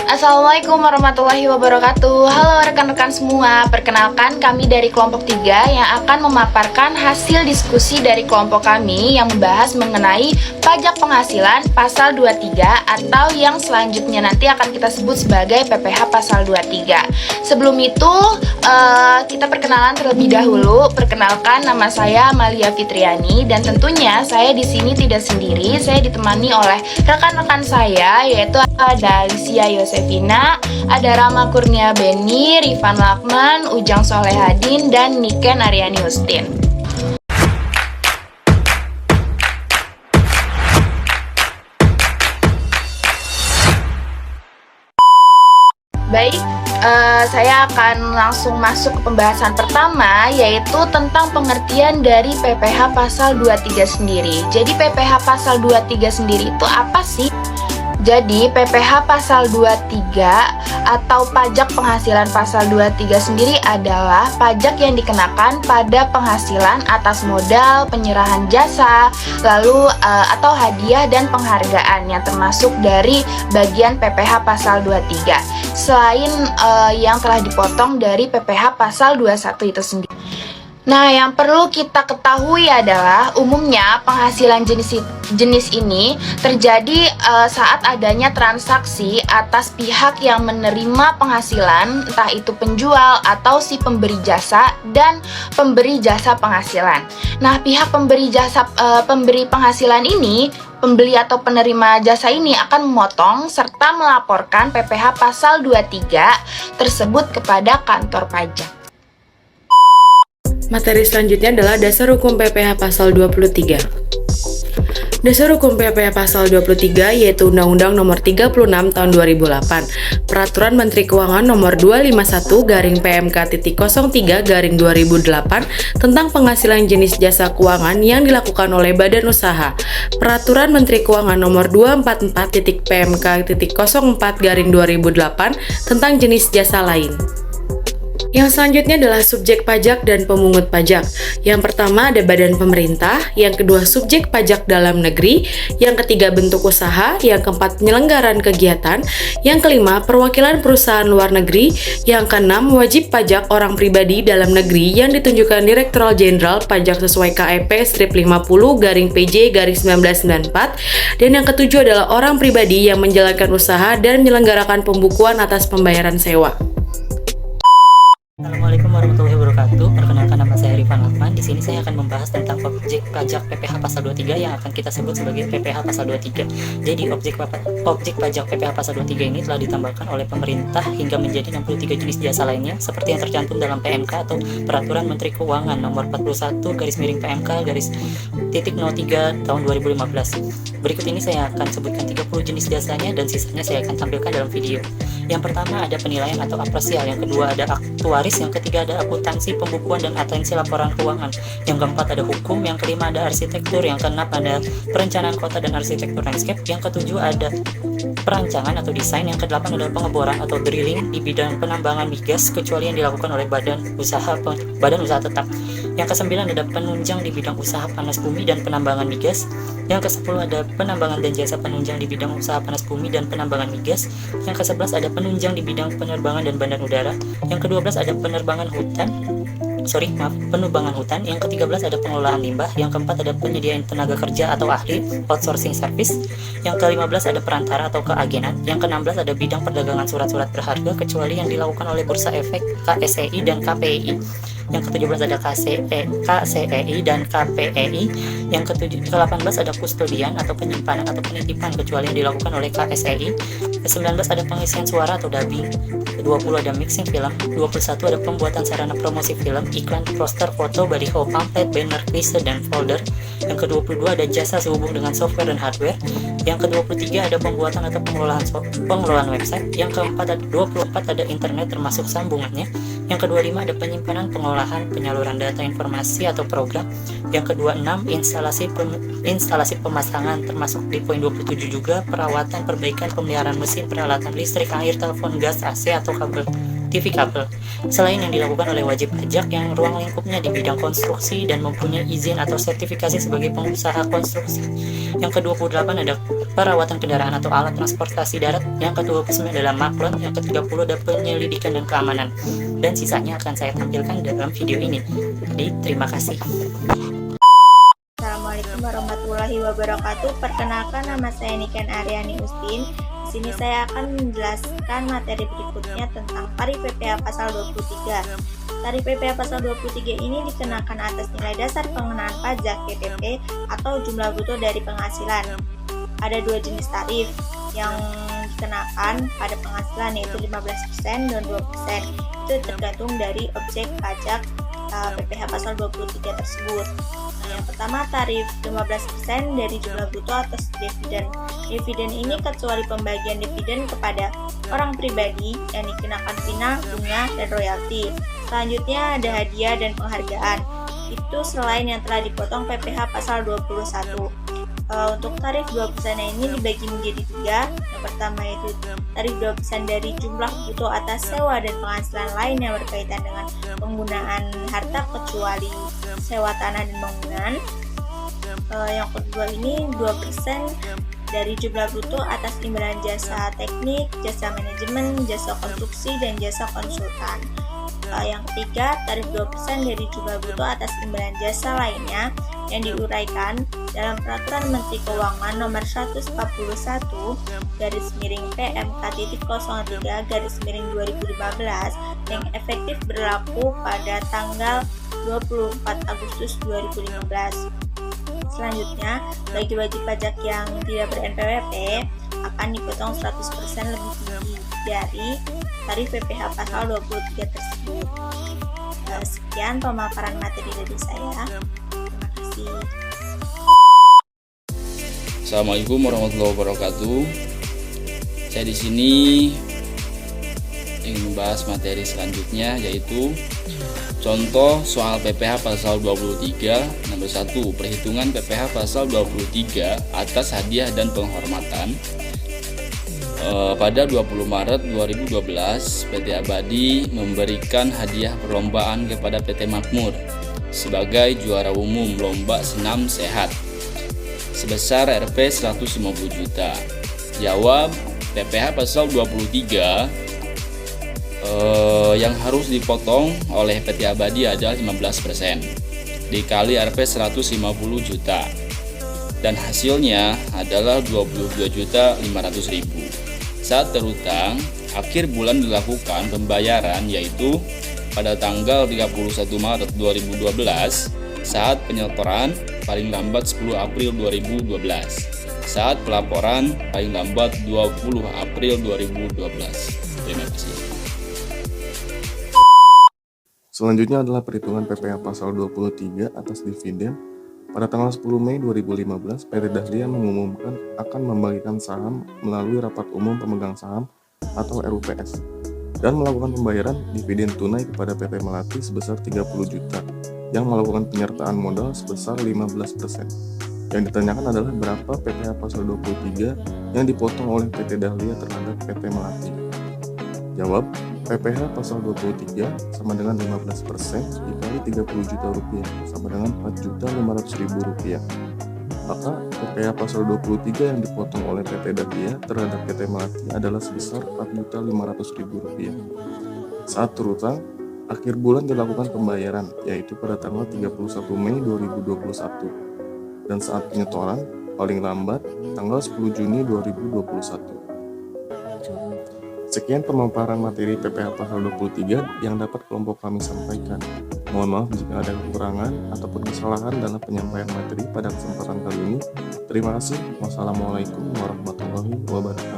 Assalamualaikum warahmatullahi wabarakatuh. Halo rekan-rekan semua, perkenalkan kami dari kelompok 3 yang akan memaparkan hasil diskusi dari kelompok kami yang membahas mengenai pajak penghasilan pasal 23 atau yang selanjutnya nanti akan kita sebut sebagai PPh pasal 23. Sebelum itu, kita perkenalan terlebih dahulu. Perkenalkan, nama saya Amalia Fitriani dan tentunya saya di sini tidak sendiri. Saya ditemani oleh rekan-rekan saya, yaitu ada Alicia Yosefina, ada Rama Kurnia Beni, Rifan Lakman, Ujang Solehadin, dan Niken Aryani Ustin. Baik, saya akan langsung masuk ke pembahasan pertama, yaitu tentang pengertian dari PPh pasal 23 sendiri. Jadi PPh pasal 23 sendiri itu apa sih? Jadi PPh pasal 23 atau pajak penghasilan pasal 23 sendiri adalah pajak yang dikenakan pada penghasilan atas modal, penyerahan jasa, lalu atau hadiah dan penghargaan yang termasuk dari bagian PPh pasal 23. Selain yang telah dipotong dari PPh pasal 21 itu sendiri. Nah, yang perlu kita ketahui adalah umumnya penghasilan jenis ini terjadi saat adanya transaksi atas pihak yang menerima penghasilan, entah itu penjual atau si pemberi jasa dan pemberi jasa penghasilan. Nah, pihak pemberi penghasilan ini, pembeli atau penerima jasa ini akan memotong serta melaporkan PPh pasal 23 tersebut kepada kantor pajak. Materi selanjutnya adalah Dasar Hukum PPh Pasal 23. Dasar Hukum PPh Pasal 23 yaitu Undang-Undang Nomor 36 Tahun 2008, Peraturan Menteri Keuangan Nomor 251/PMK.03/2008 tentang penghasilan jenis jasa keuangan yang dilakukan oleh badan usaha, Peraturan Menteri Keuangan Nomor 244.PMK.04/2008 tentang jenis jasa lain. Yang selanjutnya adalah subjek pajak dan pemungut pajak. Yang pertama ada badan pemerintah, yang kedua subjek pajak dalam negeri, yang ketiga bentuk usaha, yang keempat penyelenggaraan kegiatan, yang kelima perwakilan perusahaan luar negeri, yang keenam wajib pajak orang pribadi dalam negeri yang ditunjukkan Direktorat Jenderal Pajak sesuai KEP strip 50/PJ/1994, dan yang ketujuh adalah orang pribadi yang menjalankan usaha dan menyelenggarakan pembukuan atas pembayaran sewa. Assalamualaikum warahmatullahi wabarakatuh. Perkenalkan, nama saya Rifan Lakman. Di sini saya akan membahas tentang objek pajak PPh pasal 23 yang akan kita sebut sebagai PPh pasal 23. Jadi objek pajak PPh pasal 23 ini telah ditambahkan oleh pemerintah hingga menjadi 63 jenis jasa lainnya seperti yang tercantum dalam PMK atau Peraturan Menteri Keuangan Nomor 41/PMK/03 tahun 2015. Berikut ini saya akan sebutkan 30 jenis jasanya dan sisanya saya akan tampilkan dalam video. Yang pertama ada penilaian atau apresial, yang kedua ada aktuaris, yang ketiga ada akuntansi, pembukuan dan atensi laporan keuangan, yang keempat ada hukum, yang kelima ada arsitektur, yang keenam ada perencanaan kota dan arsitektur landscape, yang ketujuh ada perancangan atau desain, yang kedelapan ada pengeboran atau drilling di bidang penambangan migas kecuali yang dilakukan oleh badan usaha tetap. Yang kesembilan ada penunjang di bidang usaha panas bumi dan penambangan migas. Yang ke-10 ada penambangan dan jasa penunjang di bidang usaha panas bumi dan penambangan migas. Yang ke-11 ada penunjang di bidang penerbangan dan bandar udara. Yang ke-12 ada penerbangan hutan. Yang ke-13 ada pengelolaan limbah. Yang keempat ada penyediaan tenaga kerja atau ahli outsourcing service. Yang ke-15 ada perantara atau keagenan. Yang ke-16 ada bidang perdagangan surat-surat berharga kecuali yang dilakukan oleh Bursa Efek, KSEI dan KPEI. Yang ke-17 ada KCEI dan KPEI. Yang ke-18 ada kustodian atau penyimpanan atau penitipan kecuali yang dilakukan oleh KSEI. Ke-19 ada pengisian suara atau dubbing. Ke-20 ada mixing film. 21 ada pembuatan sarana promosi film, iklan, poster, foto, baliho, pamflet, banner, klise, dan folder. Yang ke-22 ada jasa sehubung dengan software dan hardware. Yang ke-23 ada pembuatan atau pengelolaan website. Yang ke-24 ada internet termasuk sambungannya. Yang ke-25 ada penyimpanan, pengolahan, penyaluran data informasi atau program. Yang ke-26 instalasi pemasangan termasuk di poin 27 juga perawatan, perbaikan, pemeliharaan mesin, peralatan listrik, air, telepon, gas, AC atau kabel TV kabel. Selain yang dilakukan oleh wajib pajak yang ruang lingkupnya di bidang konstruksi dan mempunyai izin atau sertifikasi sebagai pengusaha konstruksi. Yang ke-28 ada perawatan kendaraan atau alat transportasi darat. Yang ke-29 adalah maklon. Yang ke-30 ada penyelidikan dan keamanan. Dan sisanya akan saya tampilkan dalam video ini. Jadi terima kasih. Assalamualaikum warahmatullahi wabarakatuh. Perkenalkan, nama saya Niken Aryani Ustin. Di sini saya akan menjelaskan materi berikutnya tentang tarif PPh pasal 23. Tarif PPh pasal 23 ini dikenakan atas nilai dasar pengenaan pajak TPP atau jumlah bruto dari penghasilan. Ada dua jenis tarif yang dikenakan pada penghasilan, yaitu 15% dan 2%. Itu tergantung dari objek pajak PPh pasal 23 tersebut. Yang pertama, tarif 15% dari jumlah bruto atas dividen. Dividen ini kecuali pembagian dividen kepada orang pribadi yang dikenakan pinang, bunga, dan royalti. Selanjutnya ada hadiah dan penghargaan. Itu selain yang telah dipotong PPh pasal 21. Untuk tarif 2% ini dibagi menjadi 3. Yang pertama yaitu tarif 2% dari jumlah bruto atas sewa dan penghasilan lain yang berkaitan dengan penggunaan harta kecuali sewa tanah dan bangunan. Yang kedua ini 2% dari jumlah bruto atas imbalan jasa teknik, jasa manajemen, jasa konstruksi, dan jasa konsultan. Yang ketiga, tarif 2% dari jumlah bruto atas imbalan jasa lainnya yang diuraikan dalam Peraturan Menteri Keuangan Nomor 141 /PMK.03/2015 yang efektif berlaku pada tanggal 24 Agustus 2015. Selanjutnya, bagi wajib pajak yang tidak ber-NPWP akan dipotong 100% lebih tinggi dari tarif PPh pasal 23 tersebut. Sekian pemaparan materi dari saya. Terima kasih. Assalamualaikum warahmatullahi wabarakatuh. Saya di sini ingin membahas materi selanjutnya, yaitu contoh soal PPh pasal 23. Nomor 1, perhitungan PPh pasal 23 atas hadiah dan penghormatan. Pada 20 Maret 2012, PT Abadi memberikan hadiah perlombaan kepada PT Makmur sebagai juara umum lomba senam sehat sebesar Rp 150 juta. Jawab, PPh pasal 23 yang harus dipotong oleh PT Abadi adalah 15% dikali Rp 150 juta dan hasilnya adalah 22.500.000. Saat terutang, akhir bulan dilakukan pembayaran yaitu pada tanggal 31 Maret 2012, saat penyetoran paling lambat 10 April 2012, saat pelaporan paling lambat 20 April 2012. Terima kasih. Selanjutnya adalah perhitungan PPh pasal 23 atas dividen. Pada tanggal 10 Mei 2015, PT Dahlia mengumumkan akan membagikan saham melalui rapat umum pemegang saham atau RUPS dan melakukan pembayaran dividen tunai kepada PT Melati sebesar 30 juta yang melakukan penyertaan modal sebesar 15%. Yang ditanyakan adalah berapa PPh pasal 23 yang dipotong oleh PT Dahlia terhadap PT Melati. Jawab, PPh pasal 23 sama dengan 15% dikali 30 juta rupiah sama dengan 4.500.000 rupiah. Maka PPh pasal 23 yang dipotong oleh PT Dahlia terhadap PT Melati adalah sebesar 4.500.000 rupiah. Saat terutang, akhir bulan dilakukan pembayaran yaitu pada tanggal 31 Mei 2021 dan saat penyetoran paling lambat tanggal 10 Juni 2021. Sekian pemaparan materi PPh pasal 23 yang dapat kelompok kami sampaikan. Mohon maaf jika ada kekurangan ataupun kesalahan dalam penyampaian materi pada kesempatan kali ini. Terima kasih. Wassalamualaikum warahmatullahi wabarakatuh.